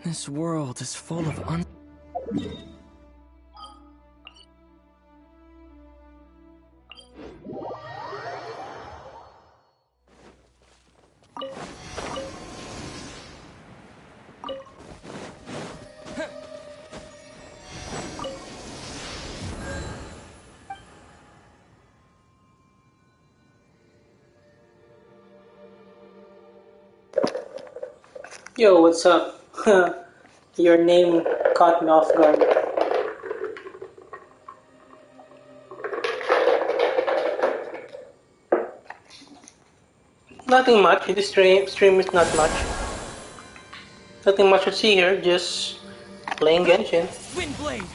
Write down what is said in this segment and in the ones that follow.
This world is full of Yo, what's up? Your name caught me off guard. Nothing much. This stream is not much. Nothing much to see here. Just playing Genshin. Windblade.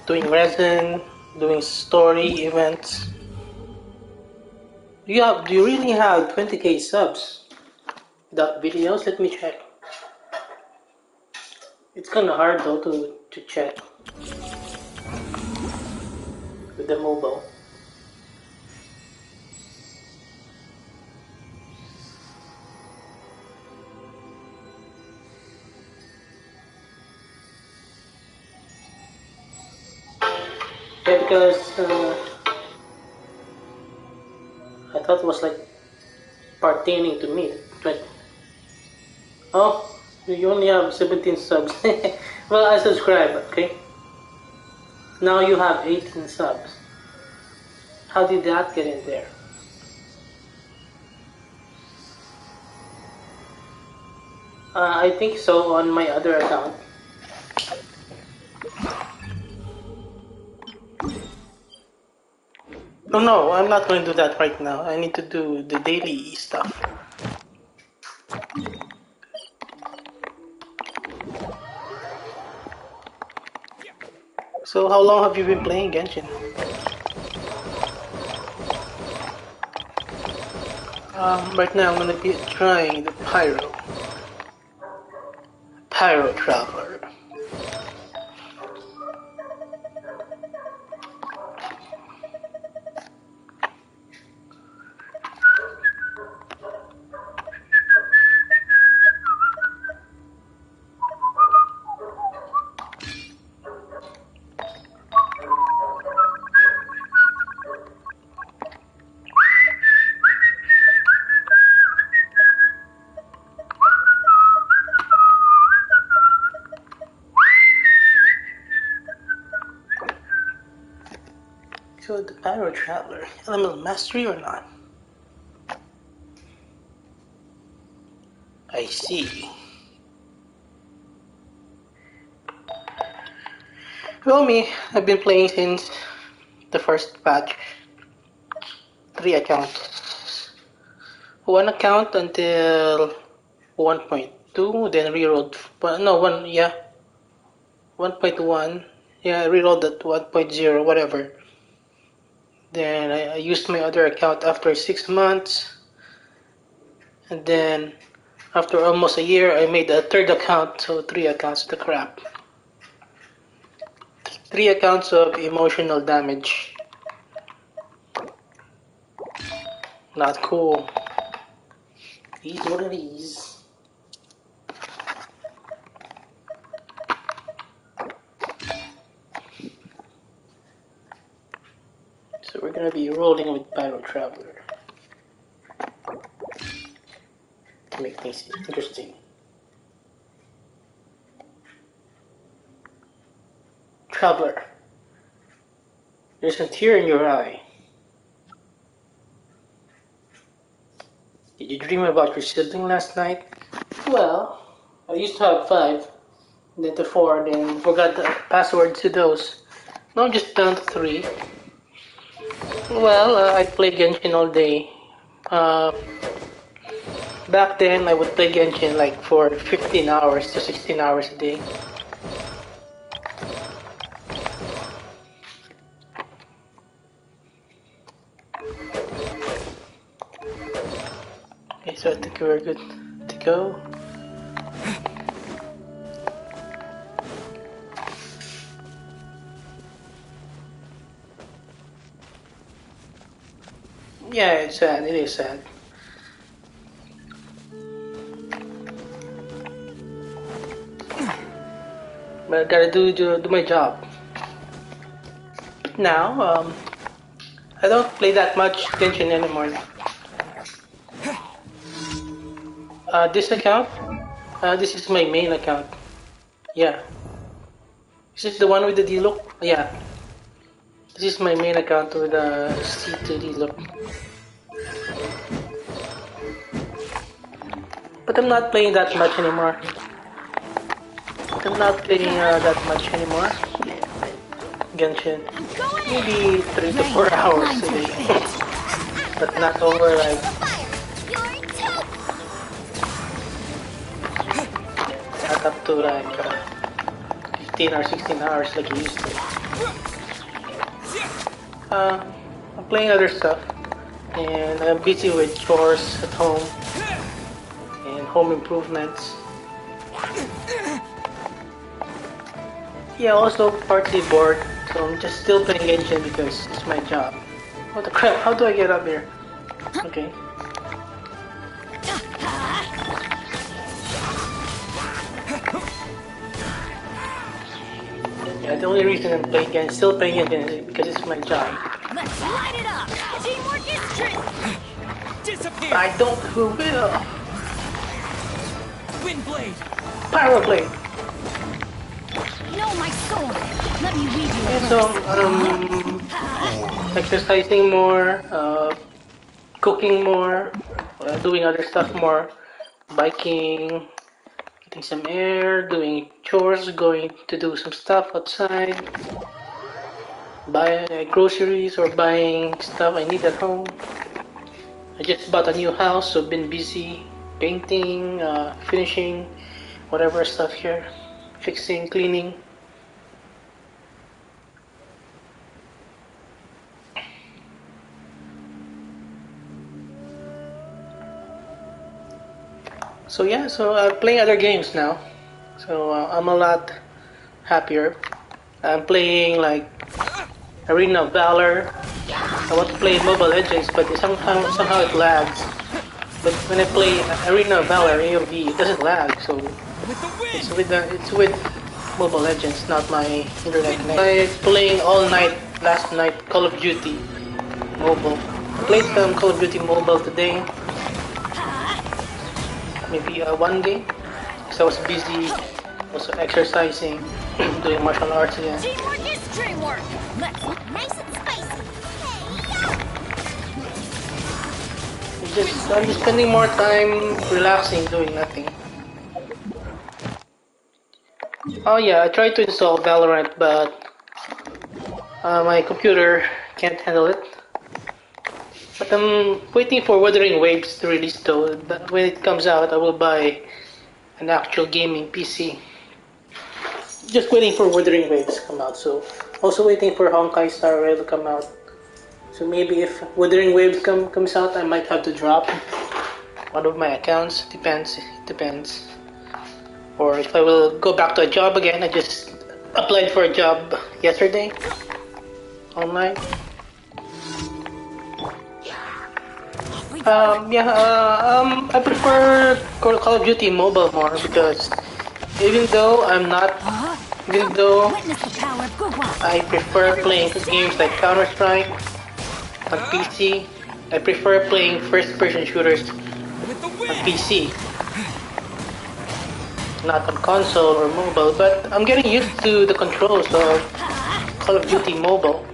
Doing resin. Doing story events. Do you really have 20k subs? Without videos? Let me check. It's kinda hard though to check with the mobile. Yeah, because I thought it was like pertaining to me. But oh, you only have 17 subs. Well, I subscribe, okay? Now you have 18 subs. How did that get in there? I think so on my other account. No, I'm not going to do that right now. I need to do the daily stuff. So how long have you been playing Genshin? Right now I'm gonna be trying the Pyro Traveler. So the Pyro Traveler, elemental mastery or not? I see. Well, I've been playing since the first patch. 3 accounts. 1 account until 1.2, then rerolled. No, 1.1. Yeah, I rerolled at 1.0, whatever. Then I used my other account after 6 months. And then after almost a year, I made a third account, so 3 accounts to crap. 3 accounts of emotional damage. Not cool. These what it is. So we're gonna be rolling with Pyro Traveler to make things interesting. Traveler, there's a tear in your eye. Did you dream about your sibling last night? Well, I used to have 5, then to 4, then forgot the password to those. Now I'm just down to 3. Well, I play Genshin all day. Back then, I would play Genshin like for 15 hours to 16 hours a day. Okay, so I think we're good to go. Yeah, it's sad. It is sad. but I gotta do my job. Now, I don't play that much Genshin anymore. This account, this is my main account. Yeah. Is this the one with the D-look? Yeah. This is my main account with the C2 D-look. But I'm not playing that much anymore. I'm not playing that much anymore. Genshin. Maybe 3 to 4 hours a day. But not over like... Not up to like 15 or 16 hours like I used to. I'm playing other stuff. And I'm busy with chores at home. And home improvements. Yeah, also partly bored. So I'm just still playing Genshin because it's my job. What the crap? How do I get up here? Okay. Yeah, the only reason I'm playing Genshin, still playing Genshin is because it's my job. Let's light it up! Teamwork is strength! Disappear! I don't who will. Wind blade! Power blade! Know my sword! Let me read you a Yeah, so, exercising more, cooking more, doing other stuff more, biking, getting some air, doing chores, going to do some stuff outside, buying groceries or buying stuff I need at home. I just bought a new house, so I've been busy painting, finishing whatever stuff here, fixing, cleaning. So yeah, so I'm playing other games now. So I'm a lot happier. I'm playing like Arena of Valor. I want to play Mobile Legends, but somehow it lags. But when I play Arena of Valor AOV, it doesn't lag. So it's with Mobile Legends, not my internet connection. I playing all night last night Call of Duty Mobile. I played some Call of Duty Mobile today. Maybe one game, because I was busy also exercising, doing martial arts again. teamwork is dreamwork! Let's nice and spicy! I'm just spending more time relaxing, doing nothing. Oh yeah, I tried to install Valorant, but my computer can't handle it. But I'm waiting for Wuthering Waves to release though. When it comes out, I will buy an actual gaming PC. Just waiting for Wuthering Waves to come out. So also waiting for Honkai Star Rail to come out. So maybe if Wuthering Waves comes out, I might have to drop one of my accounts. Depends. It depends. Or if I will go back to a job again. I just applied for a job yesterday online. I prefer Call of Duty Mobile more because even though Witness the power of good luck! I prefer playing games like Counter-Strike on PC, I prefer playing first-person shooters on PC, not on console or mobile, but I'm getting used to the controls of Call of Duty Mobile.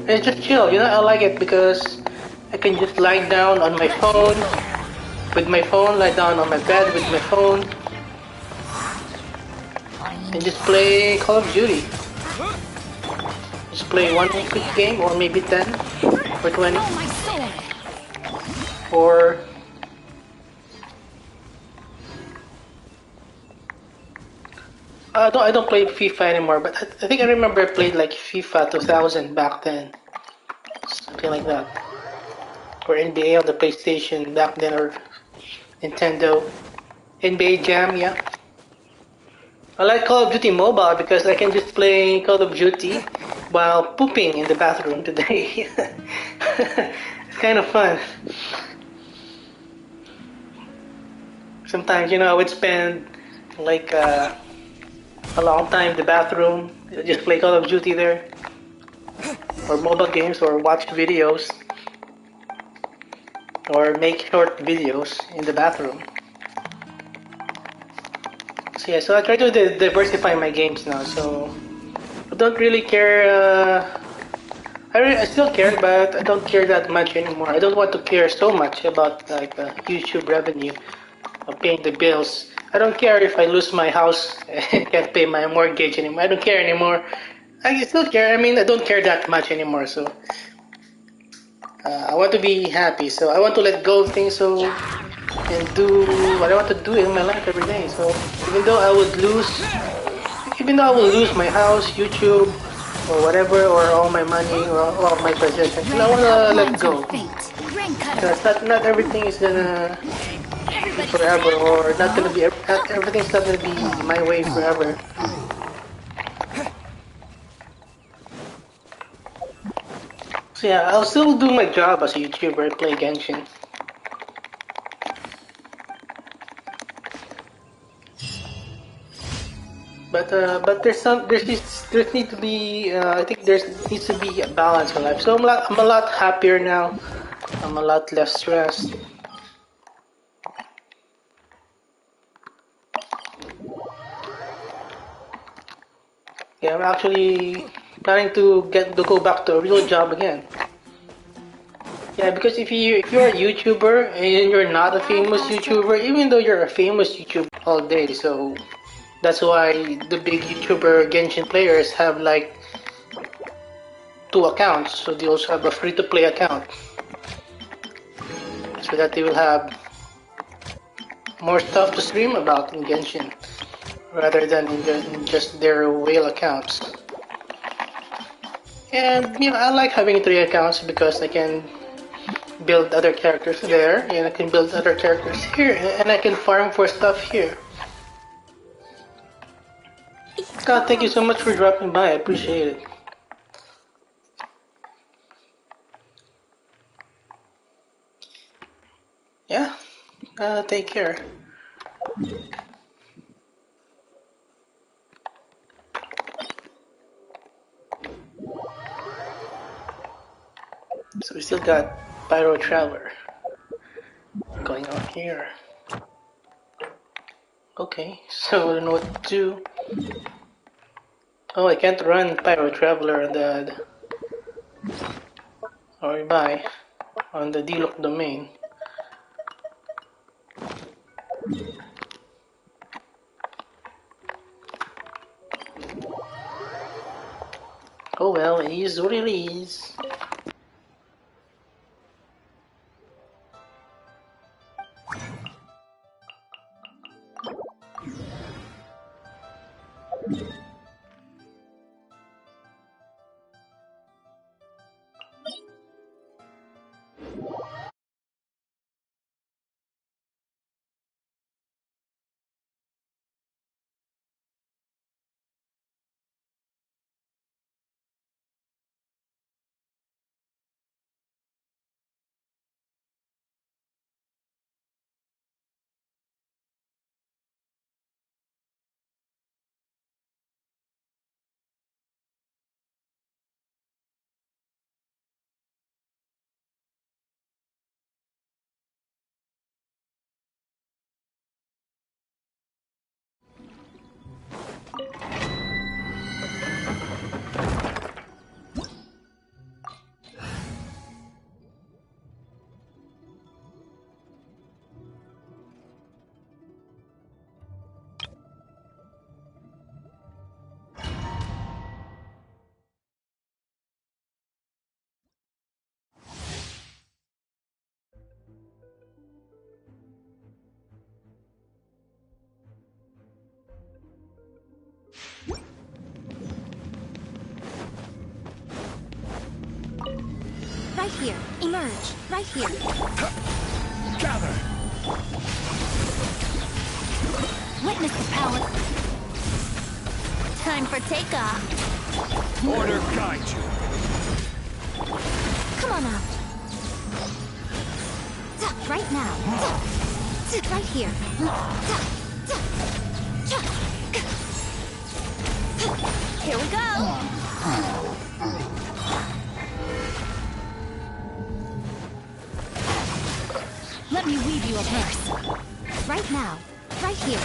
It's just chill, I like it because I can just lie down on my phone, lie down on my bed with my phone, and just play Call of Duty. Just play one quick game, or maybe 10 or 20, Know my sword! or I don't play FIFA anymore. But I think I remember I played like FIFA 2000 back then, something like that. Or NBA on the PlayStation back then, or Nintendo. NBA Jam, yeah. I like Call of Duty Mobile because I can just play Call of Duty while pooping in the bathroom today. It's kind of fun. Sometimes, I would spend like a long time in the bathroom, just play Call of Duty there, or mobile games, or watch videos, or make short videos in the bathroom. So yeah, so I try to diversify my games now. So I don't really care. I still care, but I don't care that much anymore. I don't want to care so much about like YouTube revenue, paying the bills. I don't care if I lose my house and can't pay my mortgage anymore. I don't care anymore. I still care. I mean, I don't care that much anymore. So I want to be happy. So I want to let go of things. So and do what I want to do in my life every day. So even though I would lose, even though I will lose my house, YouTube, or whatever, or all my money, or all my possessions, I want to let go. Because not everything is gonna be forever, or not gonna be everything's not gonna be my way forever. So yeah, I'll still do my job as a YouTuber, play Genshin. But there needs to be I think there needs to be a balance in life. So I'm a lot happier now. I'm a lot less stressed. Yeah, I'm actually planning to go back to a real job again. Yeah, because if you're a YouTuber and you're not a famous YouTuber, even though you're a famous YouTuber all day, so that's why the big YouTuber Genshin players have like 2 accounts. So they also have a free-to-play account, so that they will have more stuff to stream about in Genshin rather than in just their whale accounts. And I like having 3 accounts because I can build other characters there, and I can build other characters here, and I can farm for stuff here. God, thank you so much for dropping by. I appreciate it. Yeah, take care. So we still got Pyro Traveler going on here. Okay, so I don't know what to do. Oh, I can't run Pyro Traveler on the or by on the D-Lock domain. Oh well, it is what it is. Right here. Emerge. Right here. Gather. Witness the power. Time for takeoff. Order guide you. Come on out. Right now. Right here. Here we go. Let me weave you a verse. Right now, right here.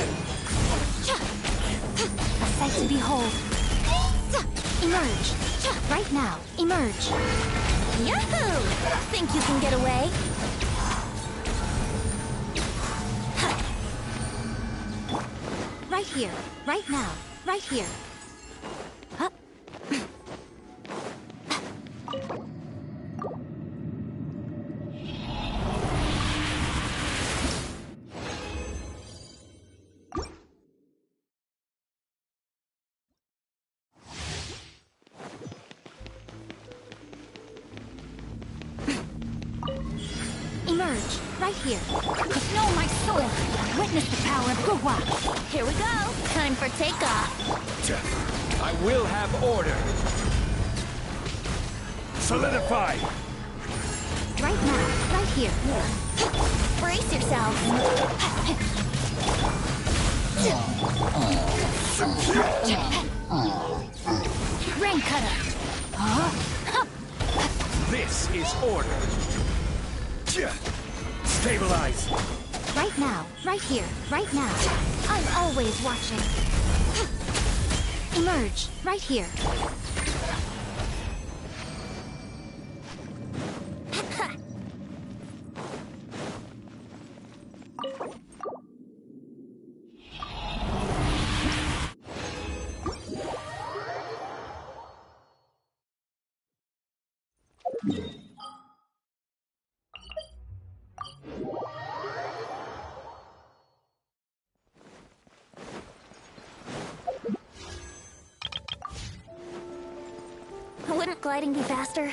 A sight to behold. Emerge. Right now, emerge. Yahoo! Think you can get away? Right here, right now, right here. Huh? Emerge, right here. Know my sword. Witness the power of Gurwa. Here we go. Time for takeoff. I will have order. Solidify. Right now, right here. Brace yourselves. Rain cutter. This is order. Stabilize. Right now, right here, right now. I'm always watching. Emerge, right here. Wouldn't gliding be faster?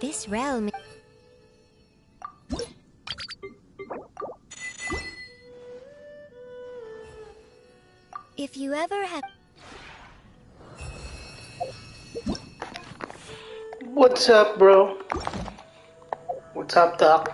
This realm... If you ever have... What's up, bro? What's up, Doc?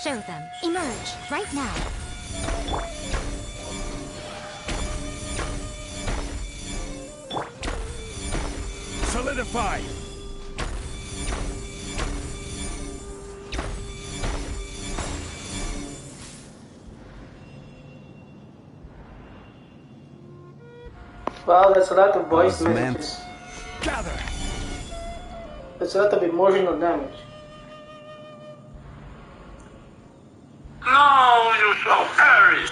Show them. Emerge, right now. Solidify. Wow, that's a lot of voice messages. Gather. That's a lot of emotional damage. Now you shall perish.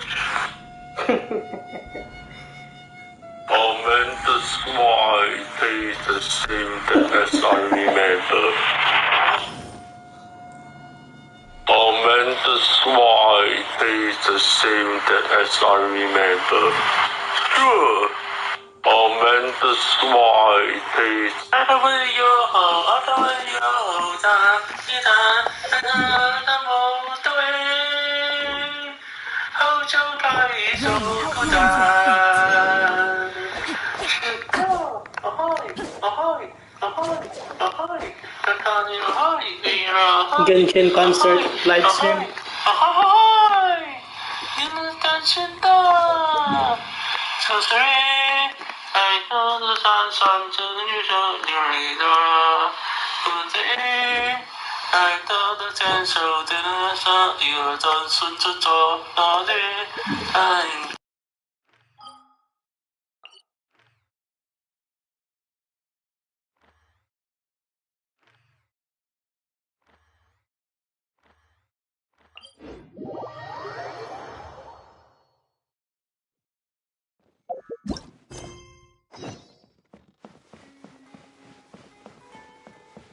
Momentous why they the same as I remember. Momentous why they the same as I remember. Sure. Momentous why they. Genshin concert live stream. 爱到的山上，这女生你的不对，爱到的坚守的那上，一而再顺着做到底，爱。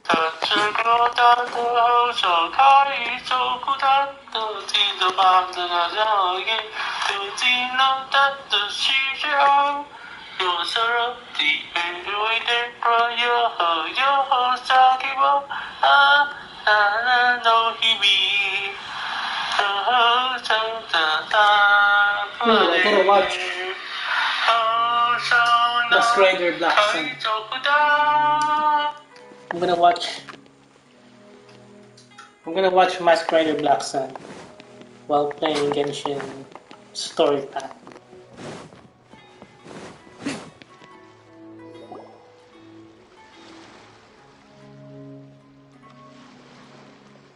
他吃过他的后手，他已走过他的记得把的那脚印，流进了他的心上。有时候地为的不有下给我啊啊no he be， 和真的他不 I gotta watch 后手 Mask Rider Black Sun. 走不到。 I'm gonna watch Mask Rider Black Sun while playing Genshin Story Pack.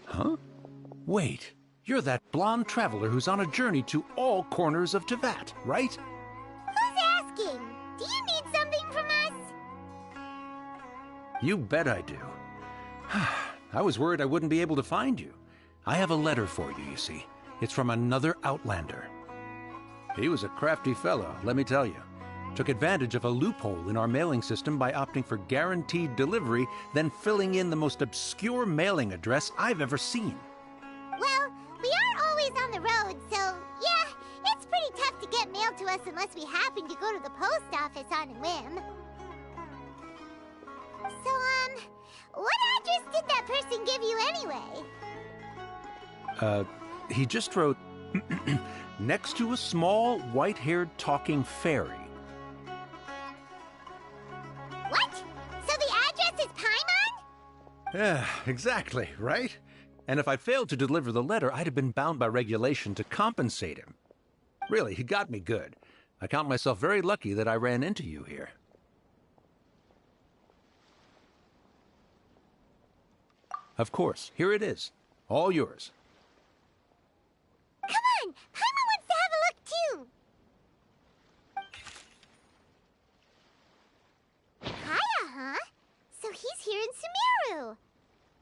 Huh? Wait, you're that blonde traveler who's on a journey to all corners of Teyvat, right? Who's asking? Do you need something from us? You bet I do. I was worried I wouldn't be able to find you. I have a letter for you, you see. It's from another Outlander. He was a crafty fellow, let me tell you. Took advantage of a loophole in our mailing system by opting for guaranteed delivery, then filling in the most obscure mailing address I've ever seen. Well, we are always on the road, so yeah, it's pretty tough to get mail to us unless we happen to go to the post office on a whim. So, what address did that person give you anyway? He just wrote, next to a small, white-haired talking fairy. What? So the address is Paimon? Yeah, exactly, right? And if I failed to deliver the letter, I'd have been bound by regulation to compensate him. Really, he got me good. I count myself very lucky that I ran into you here. Of course, here it is. All yours. Come on! Paimon wants to have a look too! Kaya, huh? So he's here in Sumeru.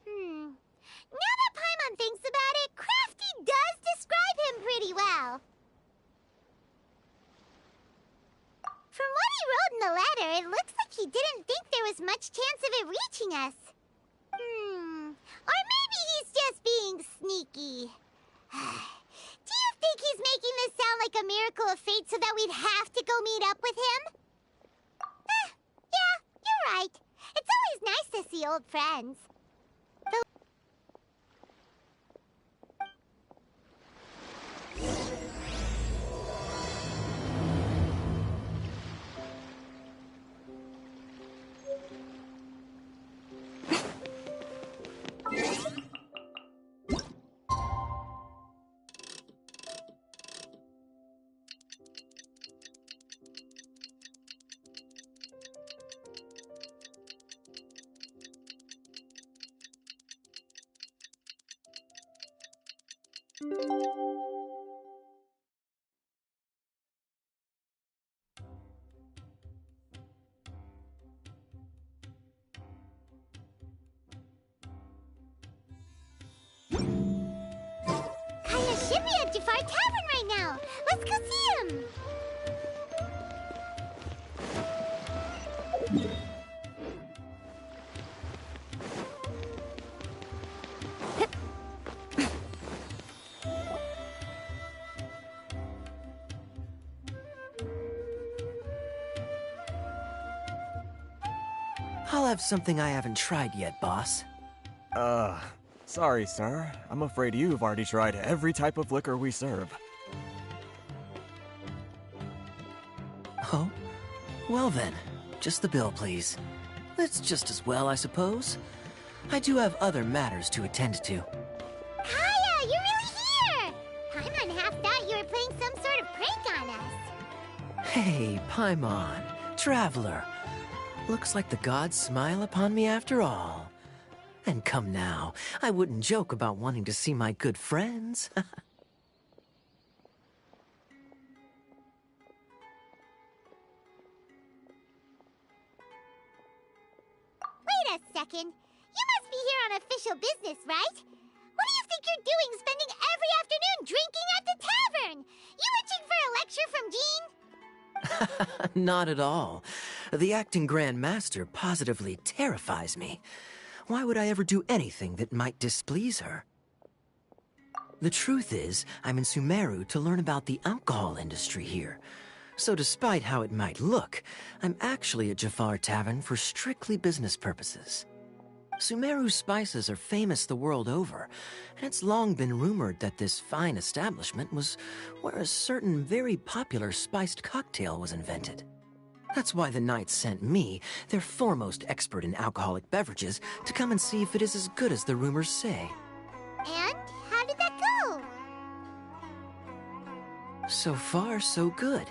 Now that Paimon thinks about it, Crafty does describe him pretty well. From what he wrote in the letter, it looks like he didn't think there was much chance of it reaching us. Or maybe he's just being sneaky. Do you think he's making this sound like a miracle of fate so that we'd have to go meet up with him? Yeah, you're right. It's always nice to see old friends. Kaya should be at Jafar Tavern right now. Let's go see him. I'll have something I haven't tried yet, boss. Sorry, sir. I'm afraid you've already tried every type of liquor we serve. Oh? Well then, just the bill, please. That's just as well, I suppose. I do have other matters to attend to. Kaya, you're really here! Paimon half thought you were playing some sort of prank on us. Hey, Paimon. traveler. Looks like the gods smile upon me after all. And come now, I wouldn't joke about wanting to see my good friends. Wait a second. You must be here on official business, right? What do you think you're doing spending every afternoon drinking at the tavern? You itching for a lecture from Jean? Not at all. The acting Grand Master positively terrifies me. Why would I ever do anything that might displease her? The truth is, I'm in Sumeru to learn about the alcohol industry here. So despite how it might look, I'm actually at Jafar Tavern for strictly business purposes. Sumeru spices are famous the world over, and it's long been rumored that this fine establishment was where a certain very popular spiced cocktail was invented. That's why the Knights sent me, their foremost expert in alcoholic beverages, to come and see if it is as good as the rumors say. And how did that go? So far, so good.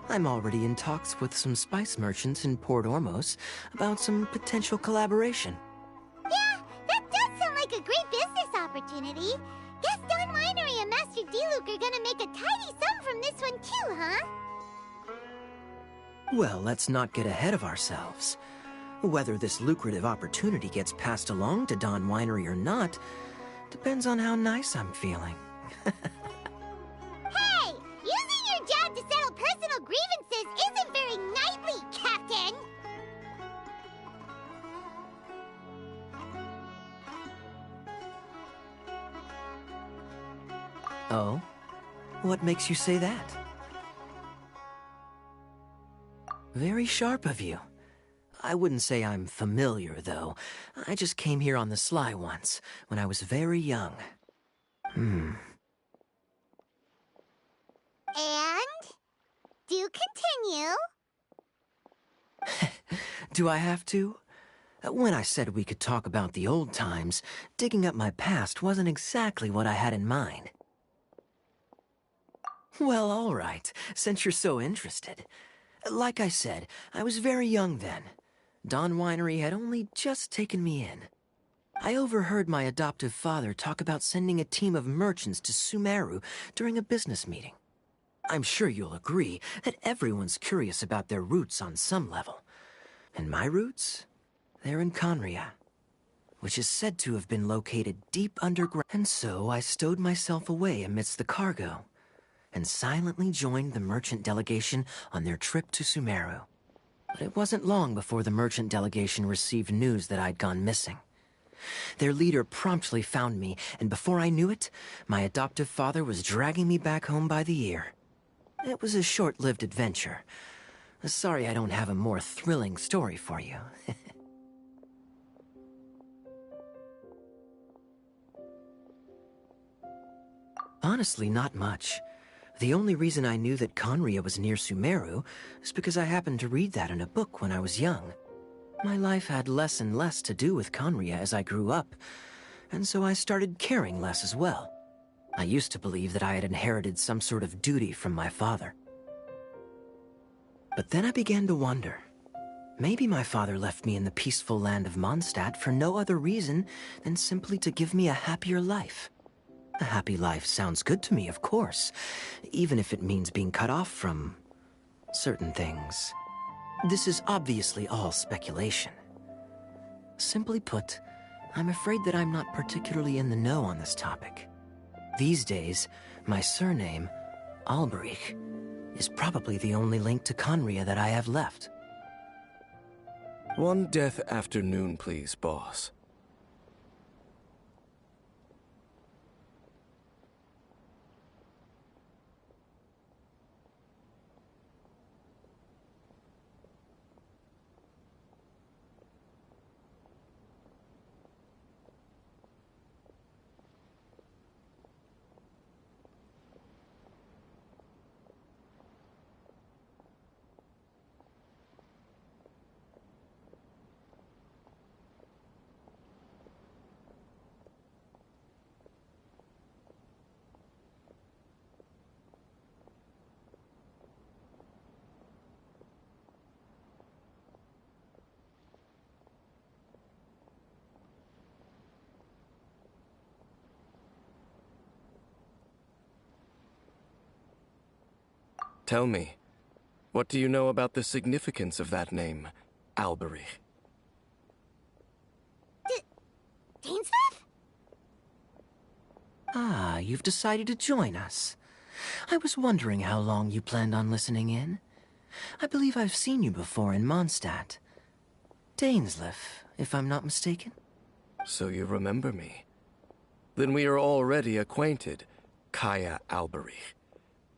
I'm already in talks with some spice merchants in Port Ormos about some potential collaboration. Yeah, that does sound like a great business opportunity. Guess Don Winery and Master D-Luke are gonna make a tidy sum from this one too, huh? Well, let's not get ahead of ourselves. Whether this lucrative opportunity gets passed along to Don Winery or not depends on how nice I'm feeling. Hey! Using your job to settle personal grievances isn't very knightly, Captain! Oh? What makes you say that? Very sharp of you. I wouldn't say I'm familiar, though. I just came here on the sly once, when I was very young. And? Do continue. Do I have to? When I said we could talk about the old times, digging up my past wasn't exactly what I had in mind. Well, all right, since you're so interested. Like I said, I was very young then. Don Winery had only just taken me in. I overheard my adoptive father talk about sending a team of merchants to Sumeru during a business meeting. I'm sure you'll agree that everyone's curious about their roots on some level. And my roots? They're in Conria, which is said to have been located deep underground. And so I stowed myself away amidst the cargo and silently joined the merchant delegation on their trip to Sumeru. But it wasn't long before the merchant delegation received news that I'd gone missing. Their leader promptly found me, and before I knew it, my adoptive father was dragging me back home by the ear. It was a short-lived adventure. Sorry I don't have a more thrilling story for you. Honestly, not much. The only reason I knew that Conria was near Sumeru is because I happened to read that in a book when I was young. My life had less and less to do with Conria as I grew up, and so I started caring less as well. I used to believe that I had inherited some sort of duty from my father. But then I began to wonder. Maybe my father left me in the peaceful land of Mondstadt for no other reason than simply to give me a happier life. A happy life sounds good to me, of course, even if it means being cut off from certain things. This is obviously all speculation. Simply put, I'm afraid that I'm not particularly in the know on this topic. These days, my surname, Alberich, is probably the only link to Conria that I have left. One death afternoon, please, boss. Tell me, what do you know about the significance of that name, Alberich? Dainsleif? Ah, you've decided to join us. I was wondering how long you planned on listening in. I believe I've seen you before in Mondstadt. Dainsleif, if I'm not mistaken. So you remember me. Then we are already acquainted, Kaya Alberich,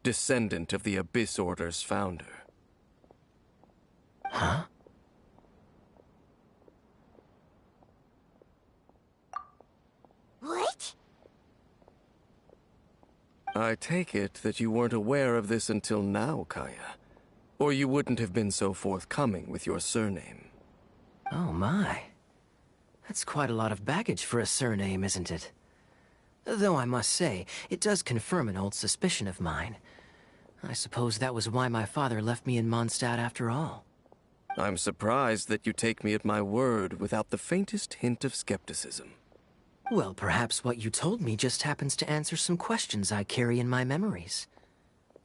descendant of the Abyss Order's founder. Huh? What? I take it that you weren't aware of this until now, Kaya. Or you wouldn't have been so forthcoming with your surname. Oh my. That's quite a lot of baggage for a surname, isn't it? Though I must say, it does confirm an old suspicion of mine. I suppose that was why my father left me in Mondstadt after all. I'm surprised that you take me at my word without the faintest hint of skepticism. Well, perhaps what you told me just happens to answer some questions I carry in my memories.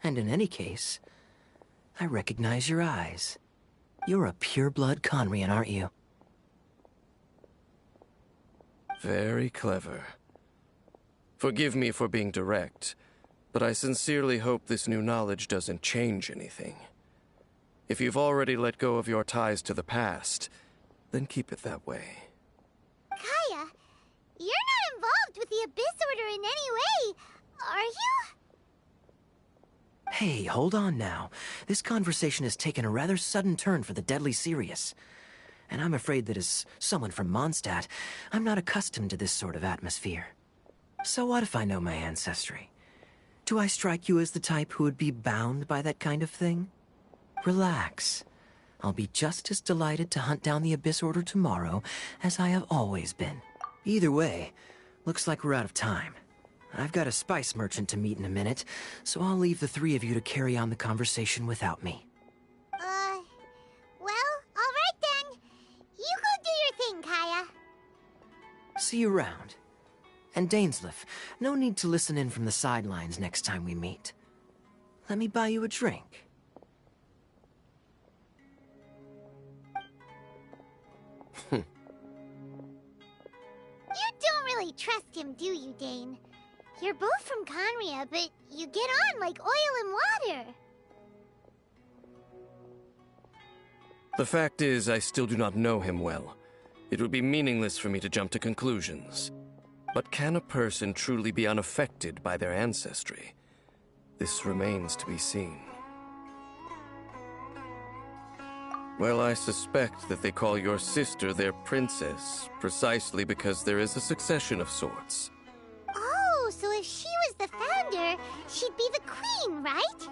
And in any case, I recognize your eyes. You're a pure-blood Conrian, aren't you? Very clever. Forgive me for being direct, but I sincerely hope this new knowledge doesn't change anything. If you've already let go of your ties to the past, then keep it that way. Kaya, you're not involved with the Abyss Order in any way, are you? Hey, hold on now. This conversation has taken a rather sudden turn for the deadly serious. And I'm afraid that as someone from Mondstadt, I'm not accustomed to this sort of atmosphere. So what if I know my ancestry? Do I strike you as the type who would be bound by that kind of thing? Relax. I'll be just as delighted to hunt down the Abyss Order tomorrow as I have always been. Either way, looks like we're out of time. I've got a spice merchant to meet in a minute, so I'll leave the three of you to carry on the conversation without me. Well, alright then. You go do your thing, Kaya. See you around. And Dainsleif, no need to listen in from the sidelines next time we meet. Let me buy you a drink. You don't really trust him, do you, Dane? You're both from Conria, but you get on like oil and water. The fact is, I still do not know him well. It would be meaningless for me to jump to conclusions. But can a person truly be unaffected by their ancestry? This remains to be seen. Well, I suspect that they call your sister their princess, precisely because there is a succession of sorts. Oh, so if she was the founder, she'd be the queen, right?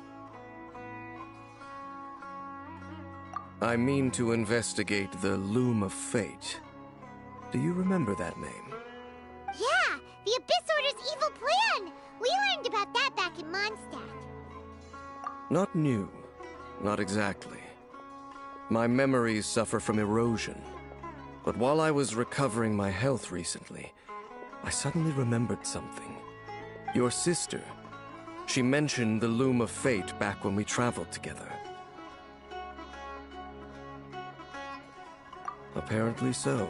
I mean to investigate the Loom of Fate. Do you remember that name? Yeah, the Abyss Order's evil plan! We learned about that back in Mondstadt. Not new. Not exactly. My memories suffer from erosion. But while I was recovering my health recently, I suddenly remembered something. Your sister. She mentioned the Loom of Fate back when we traveled together. Apparently so.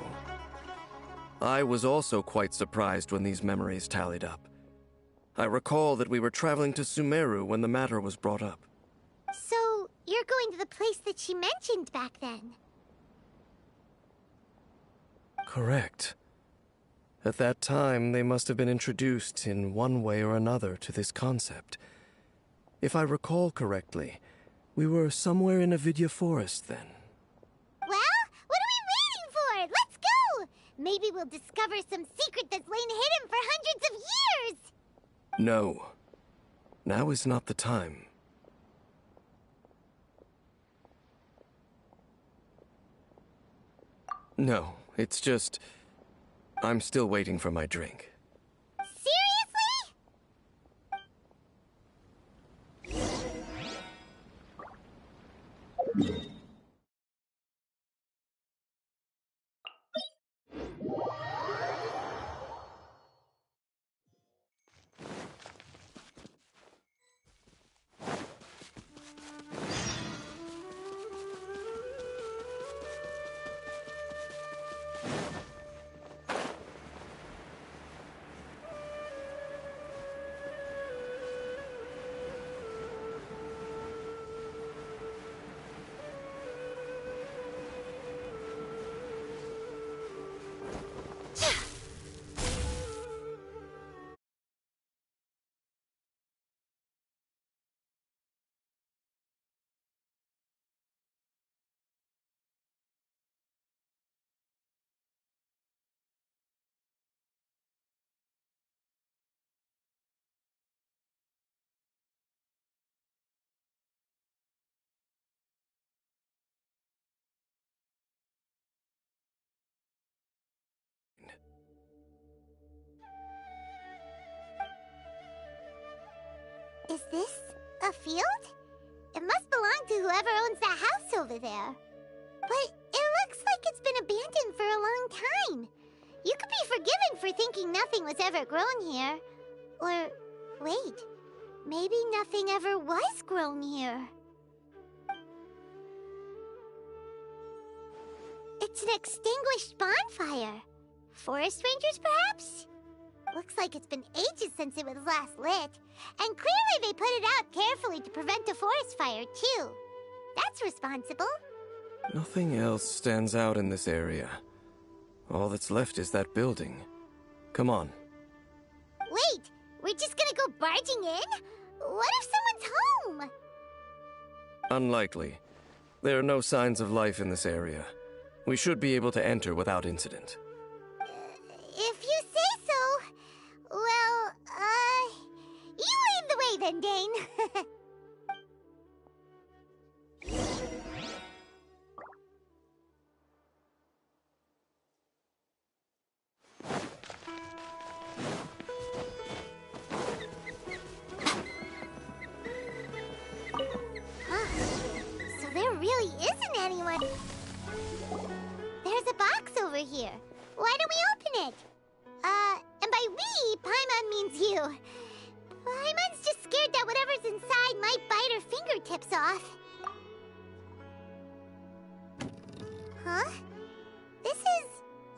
I was also quite surprised when these memories tallied up. I recall that we were traveling to Sumeru when the matter was brought up. So, you're going to the place that she mentioned back then? Correct. At that time, they must have been introduced in one way or another to this concept. If I recall correctly, we were somewhere in Avidya Forest then. Well, what are we waiting for? Let's go! Maybe we'll discover some secret that's lain hidden for hundreds of years! No. Now is not the time. No, it's just... I'm still waiting for my drink. Seriously? Is this a field? It must belong to whoever owns that house over there. But it looks like it's been abandoned for a long time. You could be forgiven for thinking nothing was ever grown here. Or, wait, maybe nothing ever was grown here. It's an extinguished bonfire. Forest rangers, perhaps? Looks like it's been ages since it was last lit. And clearly they put it out carefully to prevent a forest fire, too. That's responsible. Nothing else stands out in this area. All that's left is that building. Come on. Wait, we're just gonna go barging in? What if someone's home? Unlikely. There are no signs of life in this area. We should be able to enter without incident. If you say so. Well, you lead the way then, Dane. So there really isn't anyone. There's a box over here. Why don't we open it? And by we, Paimon means you. Paimon's just scared that whatever's inside might bite her fingertips off. Huh? This is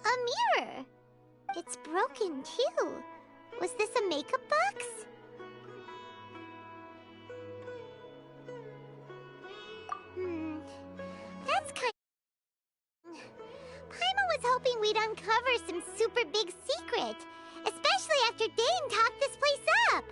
a mirror. It's broken, too. Was this a makeup box? That's kind of... Paimon was hoping we'd uncover some super big secret, especially after Dane talked this place up.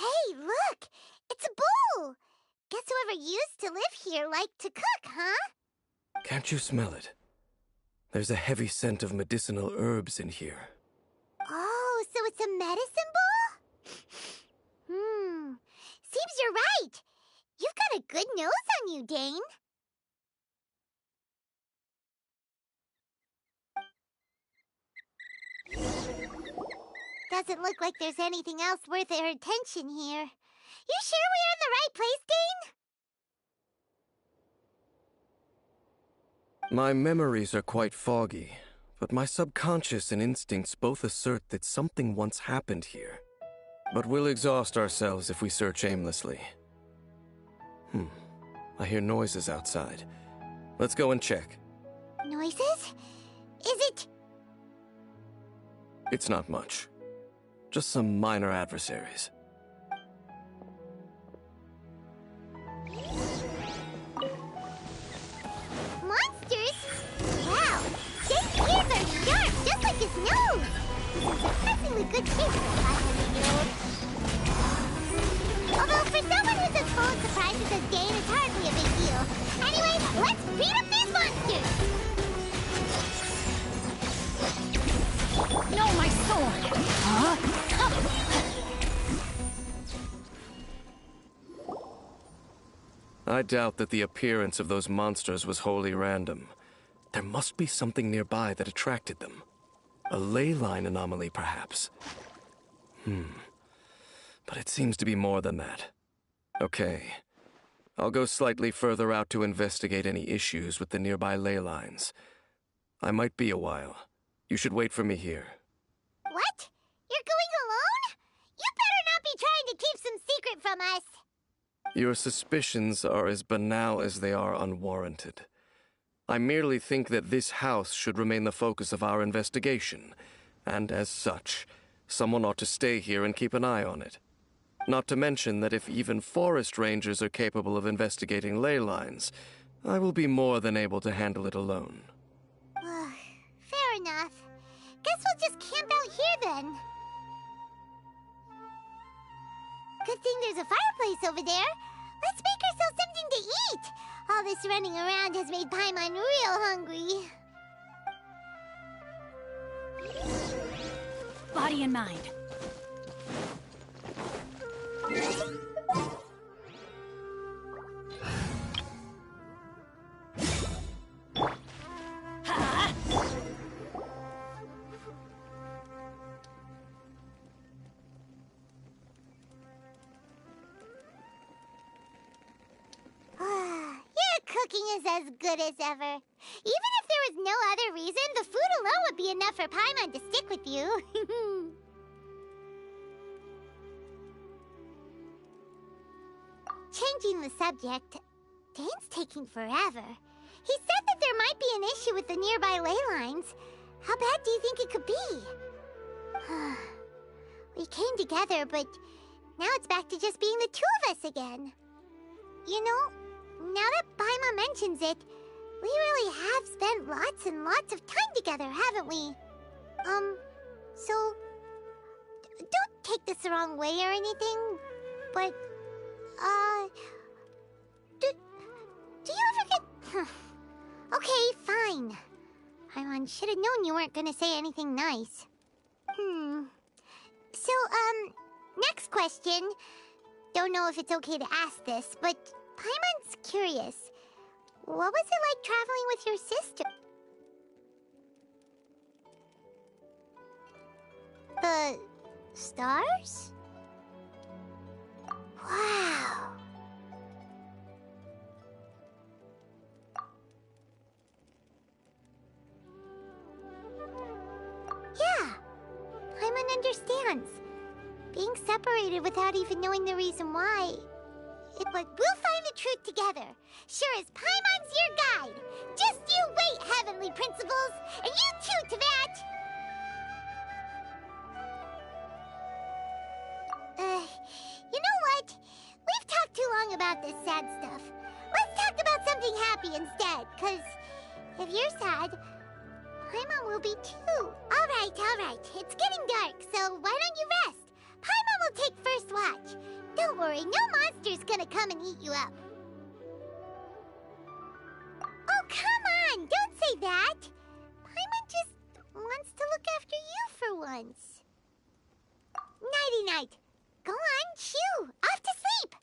Hey, look! It's a bull! Guess whoever used to live here liked to cook, huh? Can't you smell it? There's a heavy scent of medicinal herbs in here. Oh, so it's a medicine bull? Seems you're right. You've got a good nose on you, Dane. Doesn't look like there's anything else worth our attention here. You sure we're in the right place, Dane? My memories are quite foggy, but my subconscious and instincts both assert that something once happened here. But we'll exhaust ourselves if we search aimlessly. I hear noises outside. Let's go and check. Noises? Is it... It's not much. Just some minor adversaries. Monsters? Wow, Dane's ears are sharp, just like his nose! This is surprisingly good shape for a 500-year-old. Although for someone who's as full of surprises as Dane, it's hardly a big deal. Anyway, let's beat up these monsters! No, my sword! Huh? I doubt that the appearance of those monsters was wholly random. There must be something nearby that attracted them. A ley line anomaly, perhaps. But it seems to be more than that. Okay. I'll go slightly further out to investigate any issues with the nearby ley lines. I might be a while. You should wait for me here. What? You're going alone? You better not be trying to keep some secret from us. Your suspicions are as banal as they are unwarranted. I merely think that this house should remain the focus of our investigation, and as such, someone ought to stay here and keep an eye on it. Not to mention that if even forest rangers are capable of investigating ley lines, I will be more than able to handle it alone. Fair enough. Guess we'll just camp out here then. Good thing there's a fireplace over there. Let's make ourselves something to eat. All this running around has made Paimon real hungry. Body and mind. Your cooking is as good as ever. Even if there was no other reason, the food alone would be enough for Paimon to stick with you. Changing the subject, Dane's taking forever. He said that there might be an issue with the nearby ley lines. How bad do you think it could be? We came together, but now it's back to just being the two of us again. You know, now that Paimon mentions it, we really have spent lots and lots of time together, haven't we? So, don't take this the wrong way or anything, but, do you ever get... Okay, fine. Paimon should have known you weren't gonna say anything nice. So, next question. Don't know if it's okay to ask this, but Paimon's curious. What was it like traveling with your sister? The stars? Wow. Yeah, Paimon understands. Being separated without even knowing the reason why. But we'll find the truth together. Sure as Paimon's your guide. Just you wait, Heavenly Principles! And you too, Teyvat! You know what? We've talked too long about this sad stuff. Let's talk about something happy instead, 'cause if you're sad, Paimon will be too. Alright. It's getting dark, so why don't you rest? Paimon will take first watch. Don't worry, no monster's gonna come and eat you up. Oh, come on! Don't say that! Paimon just wants to look after you for once. Nighty-night. Go on, shoo! Off to sleep!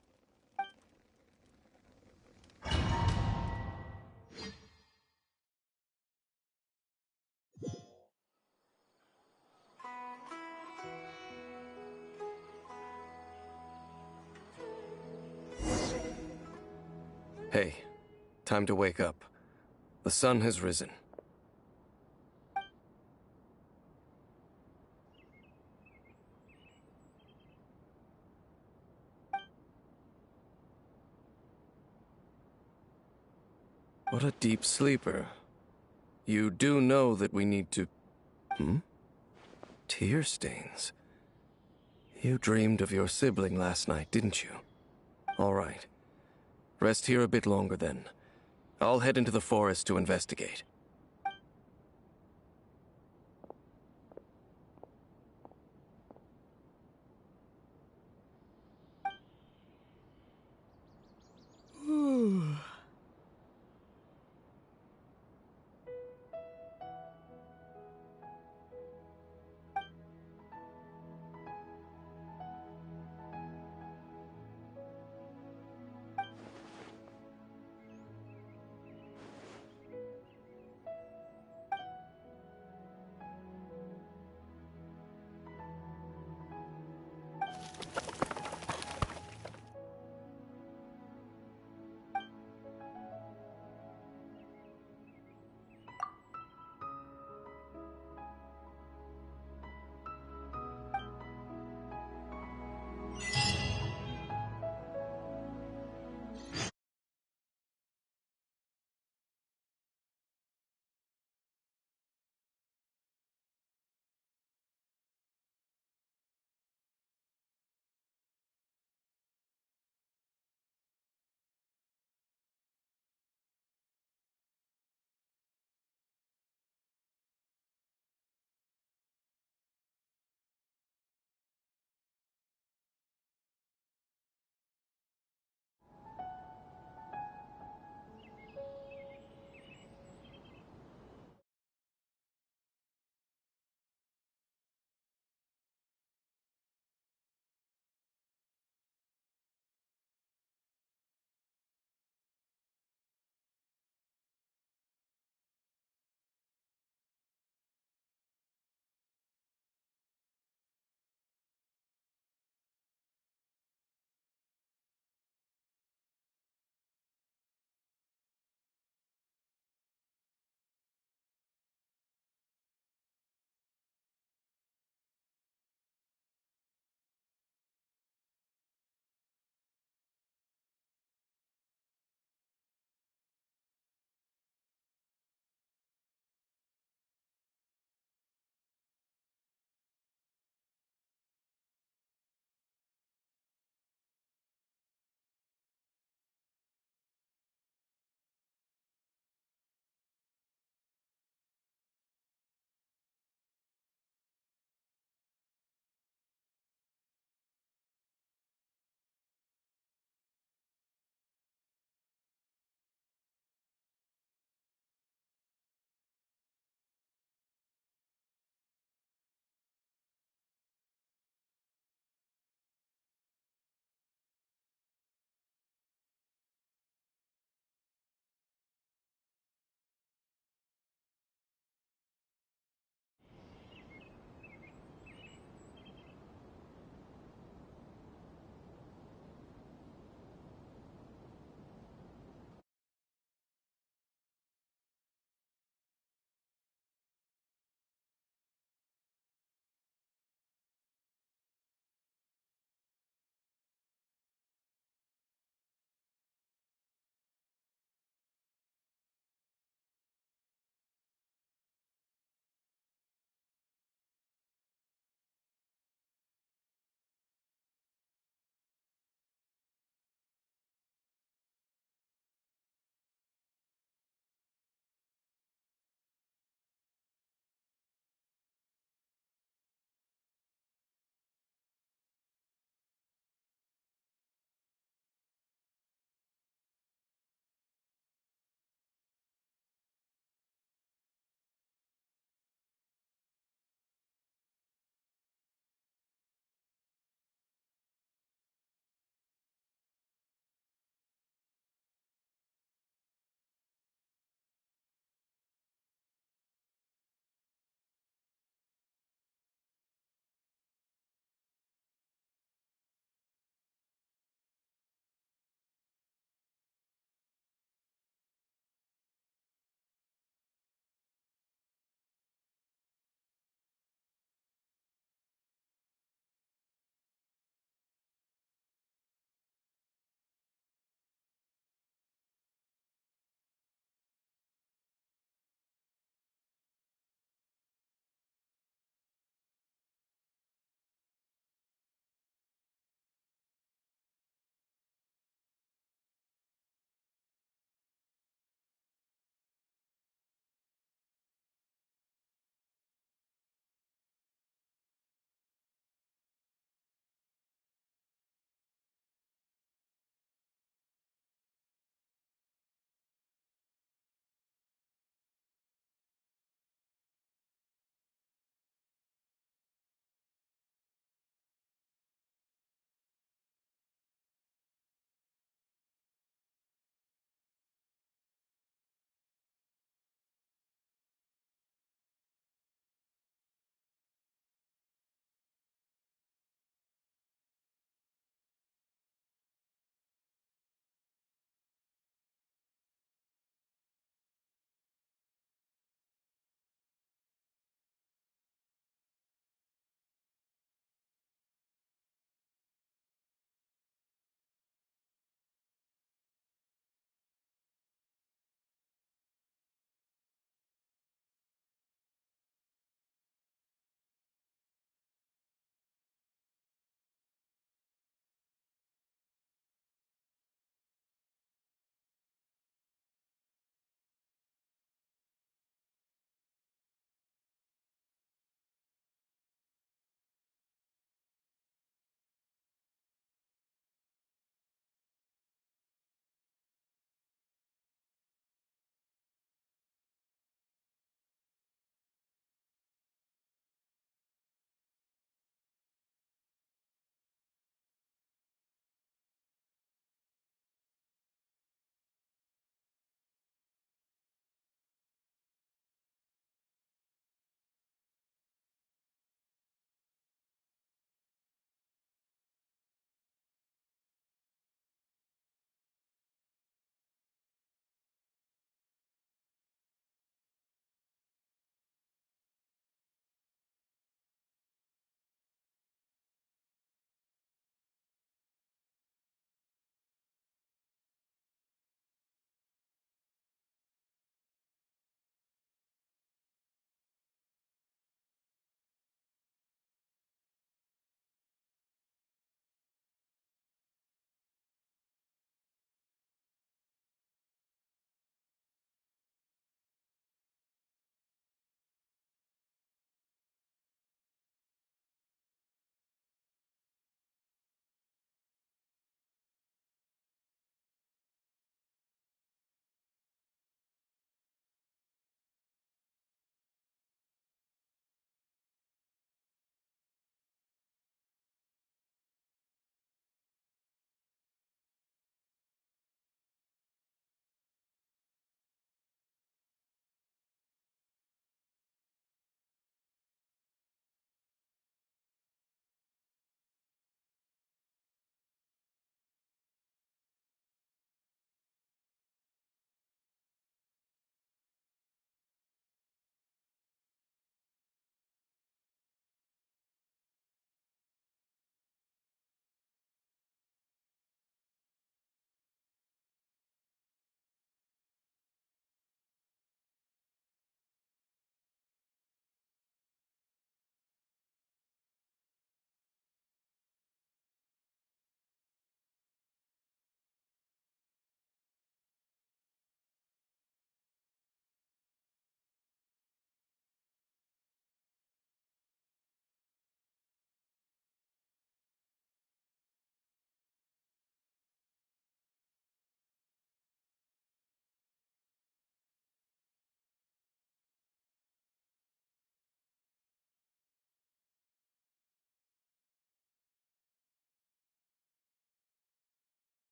Hey, time to wake up. The sun has risen. What a deep sleeper. You do know that we need to... Tear stains. You dreamed of your sibling last night, didn't you? All right. Rest here a bit longer then. I'll head into the forest to investigate.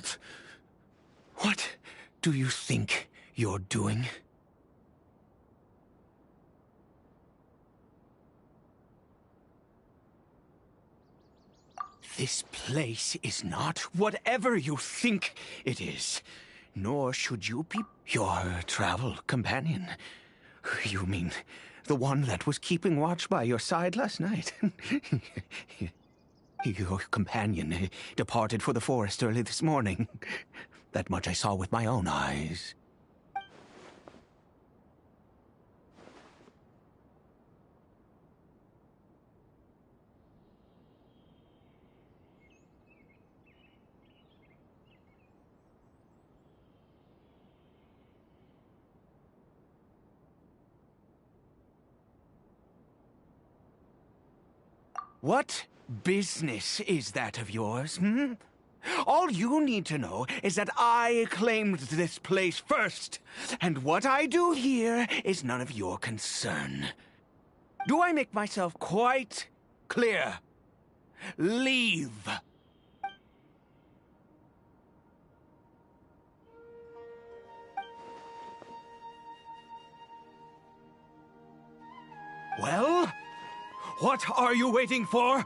mouth! What do you think you're doing? This place is not whatever you think it is. Nor should you be your travel companion. You mean the one that was keeping watch by your side last night? Your companion departed for the forest early this morning. That much I saw with my own eyes. What business is that of yours, hmm? All you need to know is that I claimed this place first, and what I do here is none of your concern. Do I make myself quite clear? Leave. Well, what are you waiting for?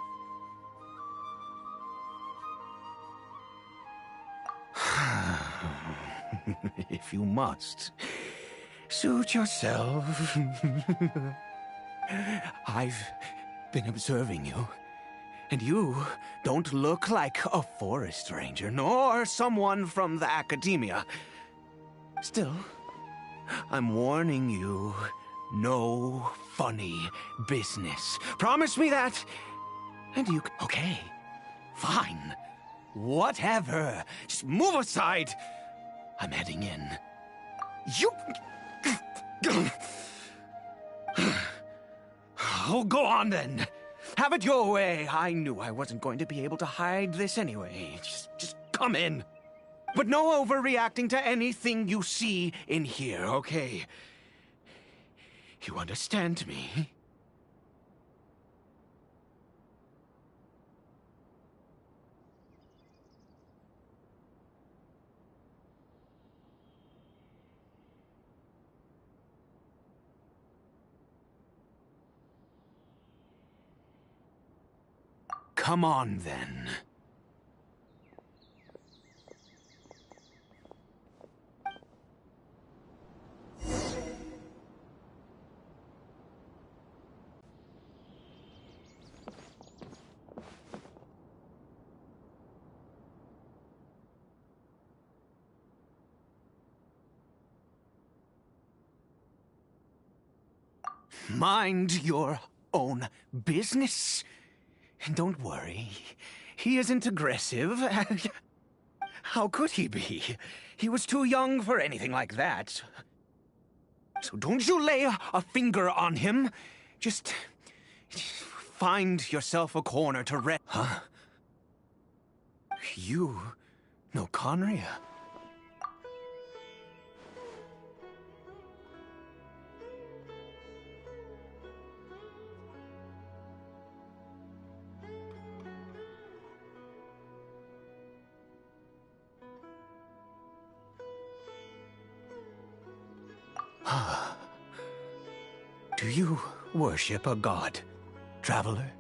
If you must, suit yourself. I've been observing you, and you don't look like a forest ranger, nor someone from the academia. Still, I'm warning you, no funny business. Promise me that, and you... Okay, fine. Whatever. Just move aside. I'm heading in. You... Oh, go on then. Have it your way. I knew I wasn't going to be able to hide this anyway. Just come in. But no overreacting to anything you see in here, okay? You understand me? Come on, then. Mind your own business. And don't worry, he isn't aggressive. How could he be? He was too young for anything like that. So don't you lay a finger on him. Just find yourself a corner to rest. Huh? You know Conria? Do you worship a god, traveler?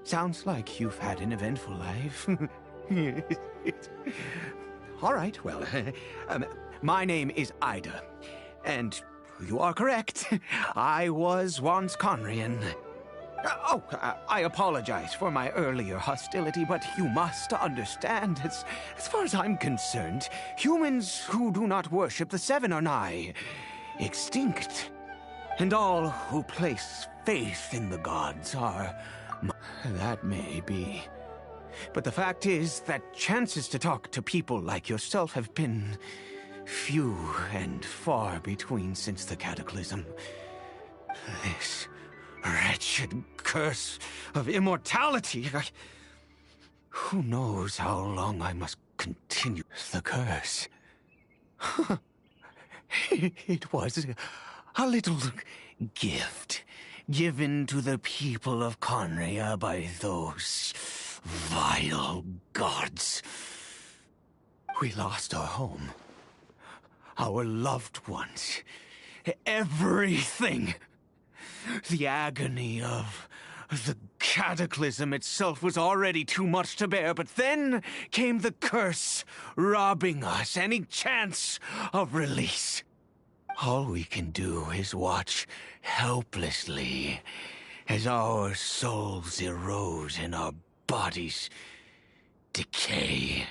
Sounds like you've had an eventful life. All right, well, my name is Ida, and you are correct. I was once Conrian. I apologize for my earlier hostility, but you must understand, as far as I'm concerned, humans who do not worship the Seven are nigh extinct. And all who place faith in the gods are... That may be. But the fact is that chances to talk to people like yourself have been few and far between since the cataclysm. This wretched curse of immortality. Who knows how long I must continue the curse? It was a little gift given to the people of Conria by those vile gods. We lost our home, our loved ones, everything. The agony of the cataclysm itself was already too much to bear, but then came the curse, robbing us any chance of release. All we can do is watch helplessly as our souls erode and our bodies decay.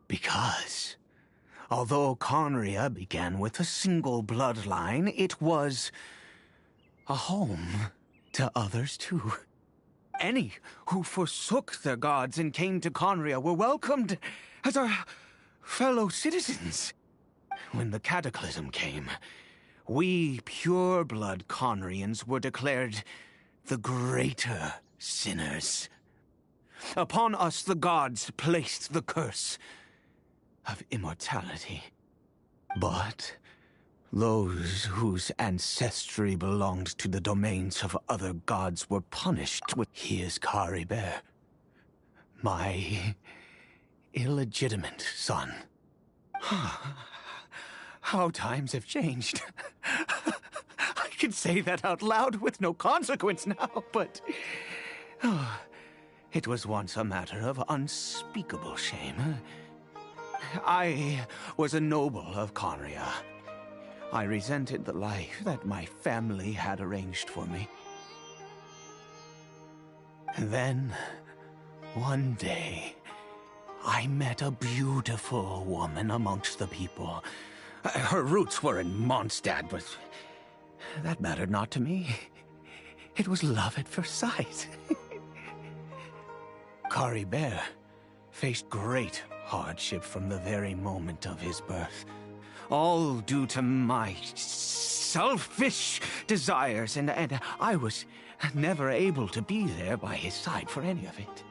Because although Conria began with a single bloodline, it was a home to others too. Any who forsook their gods and came to Conria were welcomed as our fellow citizens. When the cataclysm came, we pure-blood Conrians were declared the greater sinners. Upon us the gods placed the curse of immortality. But those whose ancestry belonged to the domains of other gods were punished with... He is Caribert, my illegitimate son. How times have changed. I can say that out loud with no consequence now, but... it was once a matter of unspeakable shame. I was a noble of Conria. I resented the life that my family had arranged for me. And then, one day, I met a beautiful woman amongst the people. Her roots were in Mondstadt, but that mattered not to me. It was love at first sight. Caribert faced great hardship from the very moment of his birth. All due to my selfish desires, and I was never able to be there by his side for any of it.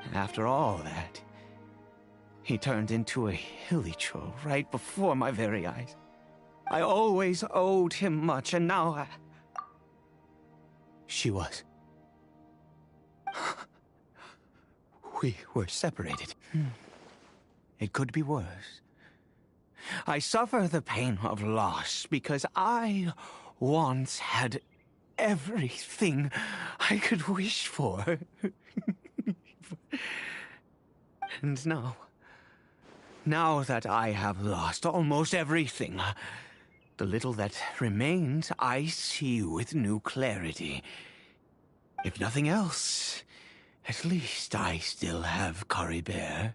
And after all that, he turned into a hilichurl right before my very eyes. I always owed him much, and now she was. We were separated. It could be worse. I suffer the pain of loss because I once had everything I could wish for. And now that I have lost almost everything, the little that remains I see with new clarity. If nothing else, at least I still have Caribert.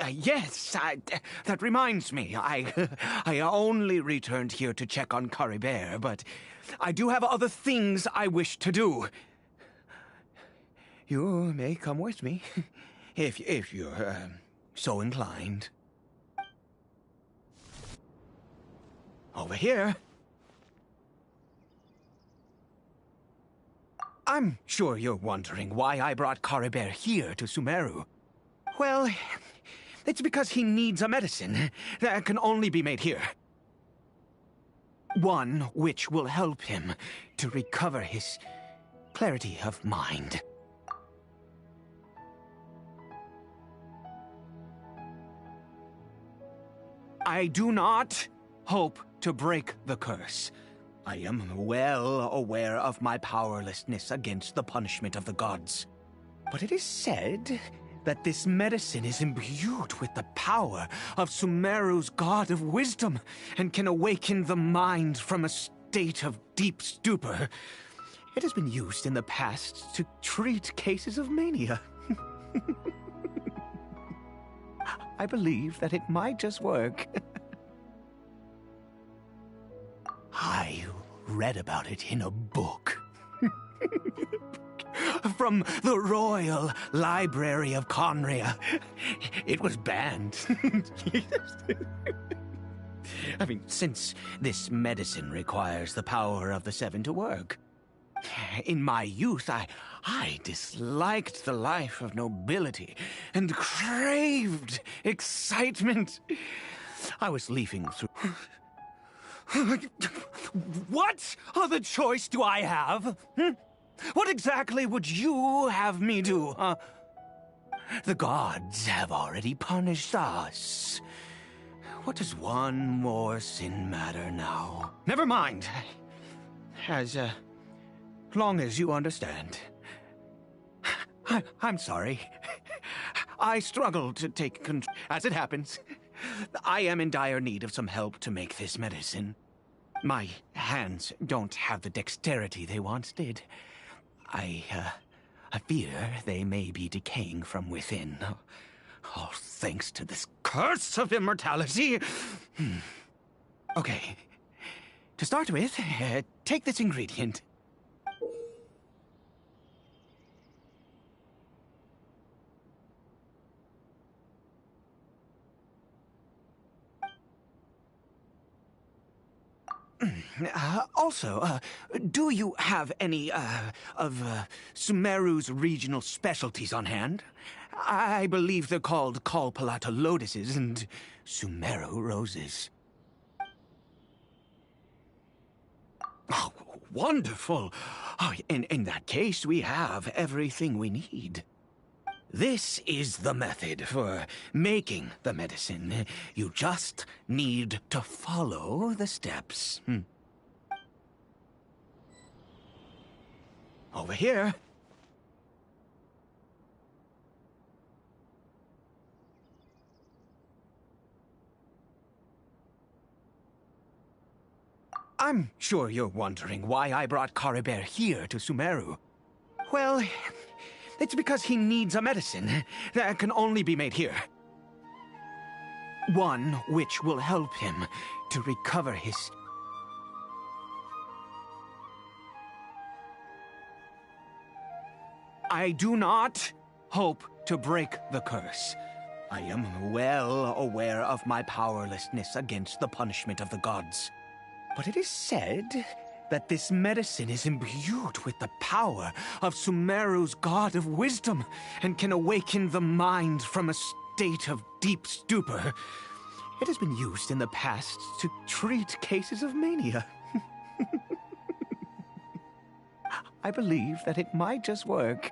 Yes, that reminds me. I only returned here to check on Caribert, but I do have other things I wish to do. You may come with me, if you're so inclined. Over here. I'm sure you're wondering why I brought Caribert here to Sumeru. Well, it's because he needs a medicine that can only be made here. One which will help him to recover his clarity of mind. I do not hope to break the curse. I am well aware of my powerlessness against the punishment of the gods. But it is said that this medicine is imbued with the power of Sumeru's god of wisdom and can awaken the mind from a state of deep stupor. It has been used in the past to treat cases of mania. I believe that it might just work. I read about it in a book. From the Royal Library of Conria. It was banned. I mean, since this medicine requires the power of the Seven to work. In my youth, I disliked the life of nobility and craved excitement. I was leafing through... What other choice do I have? What exactly would you have me do, huh? The gods have already punished us. What does one more sin matter now? Never mind. As long as you understand. I'm sorry. I struggle to take control. As it happens, I am in dire need of some help to make this medicine. My hands don't have the dexterity they once did. I I fear they may be decaying from within. All thanks to this curse of immortality. Okay. To start with, take this ingredient. Also, do you have any, of Sumeru's regional specialties on hand? I believe they're called Kalpalata lotuses and Sumeru roses. Oh, wonderful! Oh, in that case, we have everything we need. This is the method for making the medicine. You just need to follow the steps. Over here. I'm sure you're wondering why I brought Caribert here to Sumeru. Well, it's because he needs a medicine that can only be made here. One which will help him to recover his... I do not hope to break the curse. I am well aware of my powerlessness against the punishment of the gods. But it is said that this medicine is imbued with the power of Sumeru's god of wisdom and can awaken the mind from a state of deep stupor. It has been used in the past to treat cases of mania. I believe that it might just work.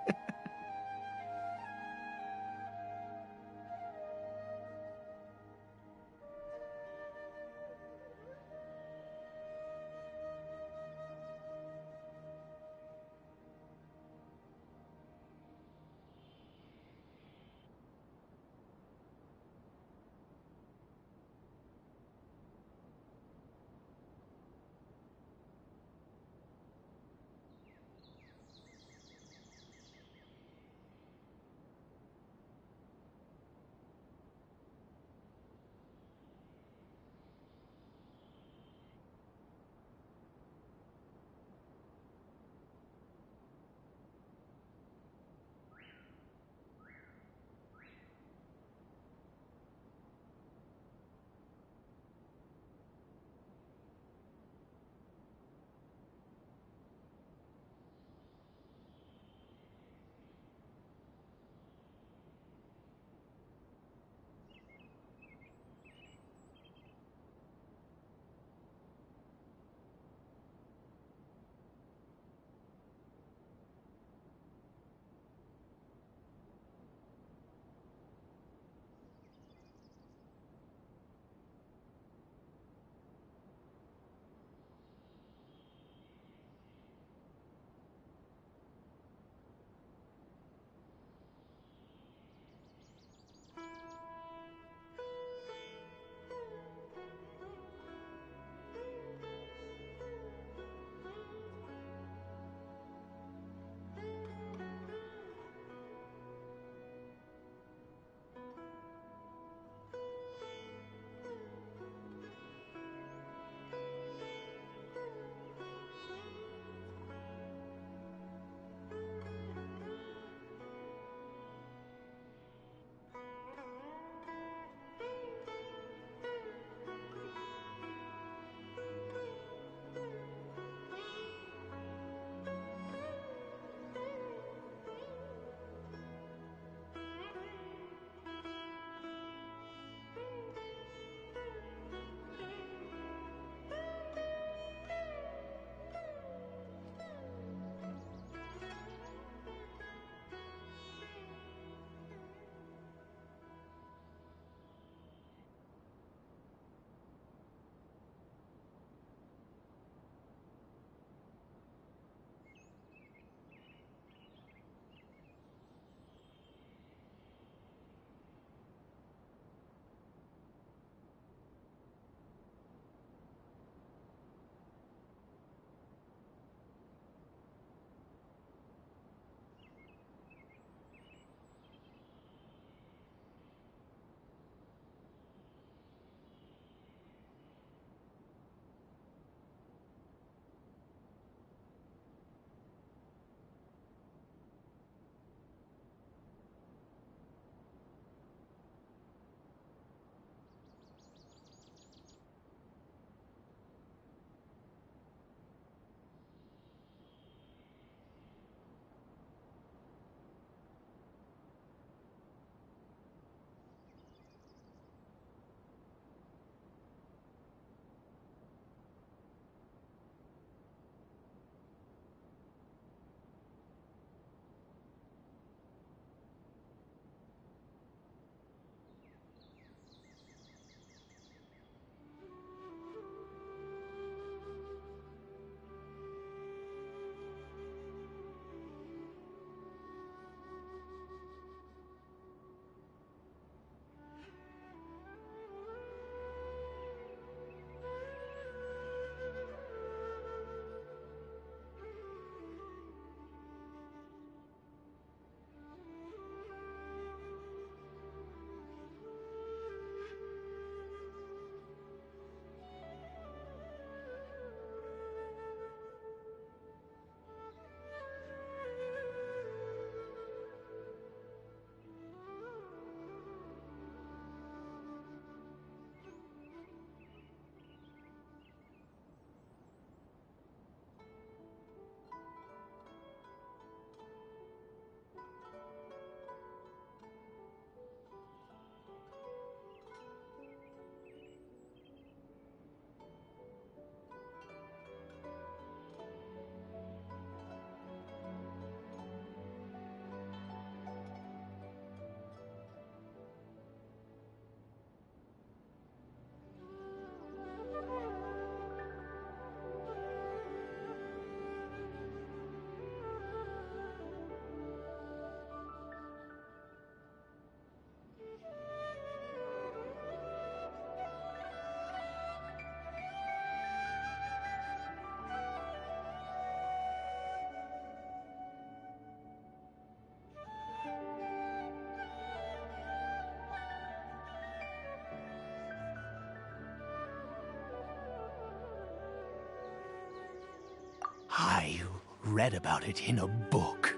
read about it in a book.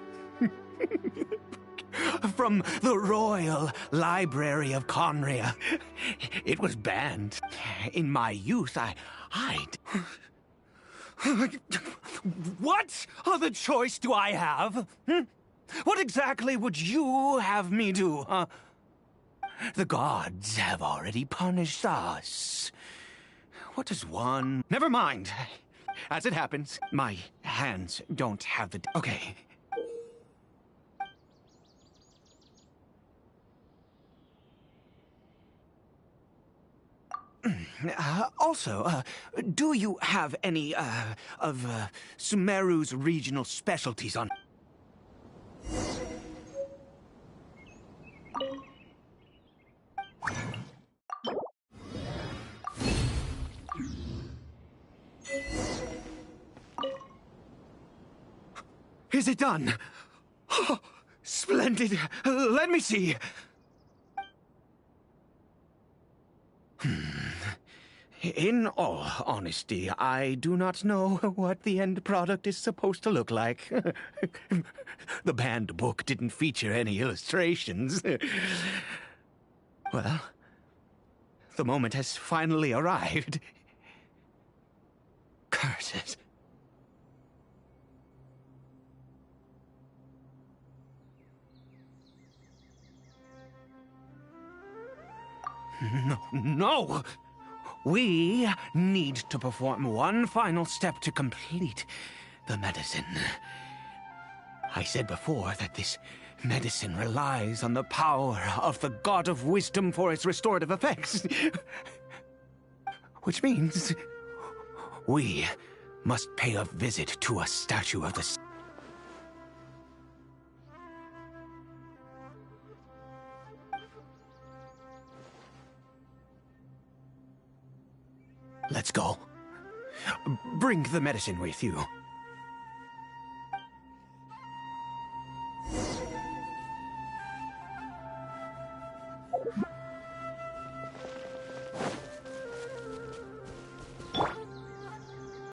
From the Royal Library of Conria. It was banned. In my youth, I... What other choice do I have? What exactly would you have me do, huh? The gods have already punished us. What does one... Never mind. As it happens, my hands don't have the... Okay. Also, do you have any, of, Sumeru's regional specialties on... Is it done? Oh, splendid. Let me see. In all honesty, I do not know what the end product is supposed to look like. The banned book didn't feature any illustrations. Well, the moment has finally arrived. Curses. No! We need to perform one final step to complete the medicine. I said before that this medicine relies on the power of the God of Wisdom for its restorative effects. Which means we must pay a visit to a statue of the... Let's go. Bring the medicine with you.